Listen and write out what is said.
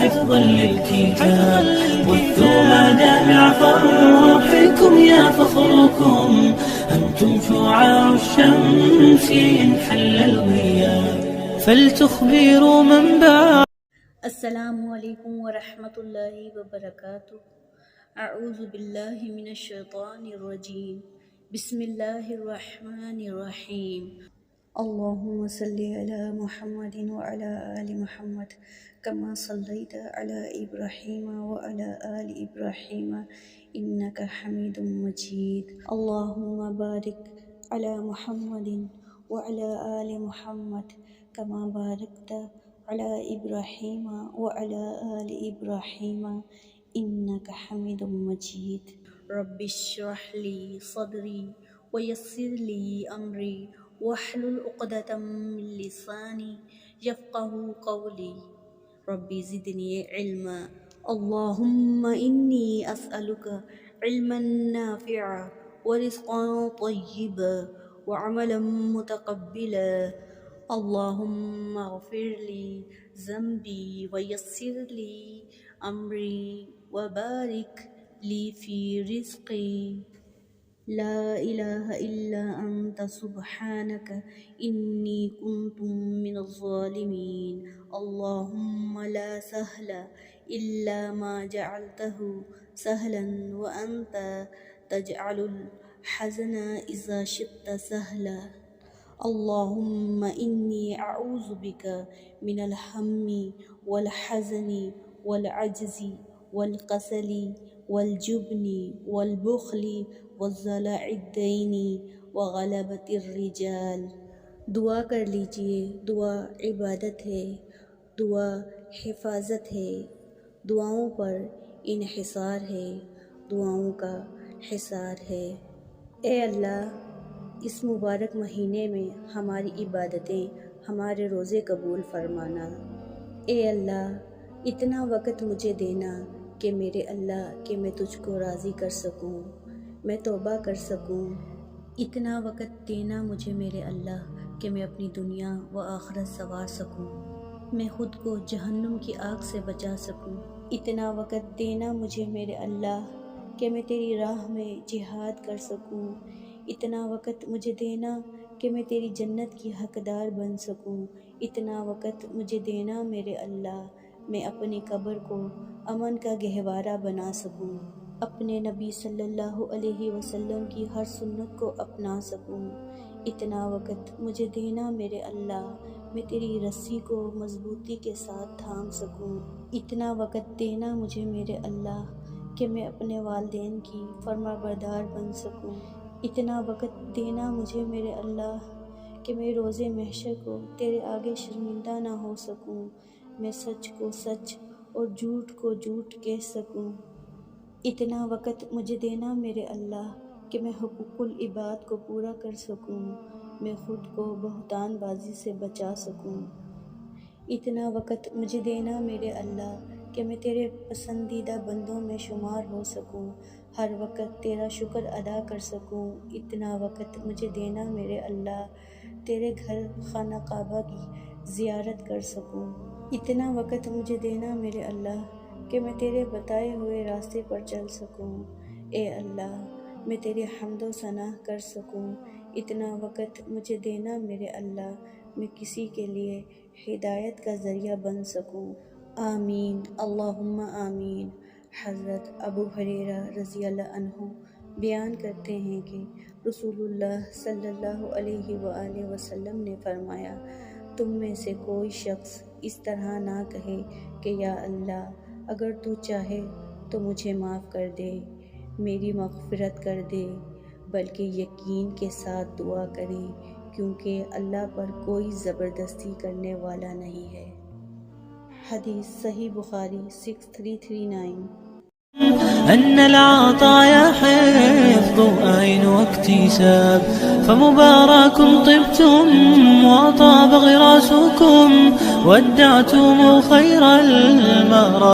حفظا للكتاب وثوا مدامع فرحكم يا فخركم أنتم شعاع الشمس إن حل الغياب فلتخبروا من بعد. السلام علیکم ورحمۃ اللہ وبرکاتہ. اعوذ باللہ من الشیطان الرجیم. بسم اللہ الرحمن الرحیم. اللہم صلی علی محمد وعلی آل محمد کما صلیت علی ابراہیم وعلی آل ابراہیم انک حمید مجید. اللہم بارک علی محمد وعلی آل محمد کما بارکت علی ابراہیم وعلی آل ابراہیم انک حمید مجید. رب اشرح لی صدری ویسر لی امری واحلل عقدۃ من لسانی یفقہوا قولی. رب زدنی علما. اللہم انی اسألک علما نافعا ورزقا طیبا وعملا متقبلا. اللہم اغفر لی ذنبی ویسر لی امری وبارک لی فی رزقی. لا الہ الا انت سبحانک انی کنت من الظالمین. اللہم لا سہل الا ما جعلتہ سہلا وانت تجعل الحزن اذا شئت سہلا. اللہم انی اعوذ بک من الہم والحزن والعجز والکسل والجبن والبخل وضلع الدین وغلبۃ الرجال. دعا کر لیجئے. دعا عبادت ہے، دعا حفاظت ہے، دعاؤں پر انحصار ہے، دعاؤں کا حصار ہے. اے اللہ، اس مبارک مہینے میں ہماری عبادتیں، ہمارے روزے قبول فرمانا. اے اللہ، اتنا وقت مجھے دینا کہ میرے اللہ کہ میں تجھ کو راضی کر سکوں، میں توبہ کر سکوں. اتنا وقت دینا مجھے میرے اللہ کہ میں اپنی دنیا و آخرت سنوار سکوں، میں خود کو جہنم کی آگ سے بچا سکوں. اتنا وقت دینا مجھے میرے اللہ کہ میں تیری راہ میں جہاد کر سکوں. اتنا وقت مجھے دینا کہ میں تیری جنت کی حقدار بن سکوں. اتنا وقت مجھے دینا میرے اللہ میں اپنی قبر کو امن کا گہوارہ بنا سکوں، اپنے نبی صلی اللہ علیہ وسلم کی ہر سنت کو اپنا سکوں. اتنا وقت مجھے دینا میرے اللہ میں تیری رسی کو مضبوطی کے ساتھ تھام سکوں. اتنا وقت دینا مجھے میرے اللہ کہ میں اپنے والدین کی فرما بردار بن سکوں. اتنا وقت دینا مجھے میرے اللہ کہ میں روز محشر کو تیرے آگے شرمندہ نہ ہو سکوں، میں سچ کو سچ اور جھوٹ کو جھوٹ کہہ سکوں. اتنا وقت مجھے دینا میرے اللہ کہ میں حقوق العباد کو پورا کر سکوں، میں خود کو بہتان بازی سے بچا سکوں. اتنا وقت مجھے دینا میرے اللہ کہ میں تیرے پسندیدہ بندوں میں شمار ہو سکوں، ہر وقت تیرا شکر ادا کر سکوں. اتنا وقت مجھے دینا میرے اللہ تیرے گھر خانہ کعبہ کی زیارت کر سکوں. اتنا وقت مجھے دینا میرے اللہ کہ میں تیرے بتائے ہوئے راستے پر چل سکوں. اے اللہ، میں تیری حمد و ثنا کر سکوں. اتنا وقت مجھے دینا میرے اللہ میں کسی کے لیے ہدایت کا ذریعہ بن سکوں. آمین اللہم آمین. حضرت ابو ہریرہ رضی اللہ عنہ بیان کرتے ہیں کہ رسول اللہ صلی اللہ علیہ وآلہ وسلم نے فرمایا، تم میں سے کوئی شخص اس طرح نہ کہے کہ یا اللہ اگر تو چاہے تو مجھے معاف کر دے، میری مغفرت کر دے، بلکہ یقین کے ساتھ دعا کرے کیونکہ اللہ پر کوئی زبردستی کرنے والا نہیں ہے. حدیث صحیح بخاری 6339. أن العطايا حفظ أين واكتساب فمبارك طبتم وطاب غراسكم ودعتم خير المرى.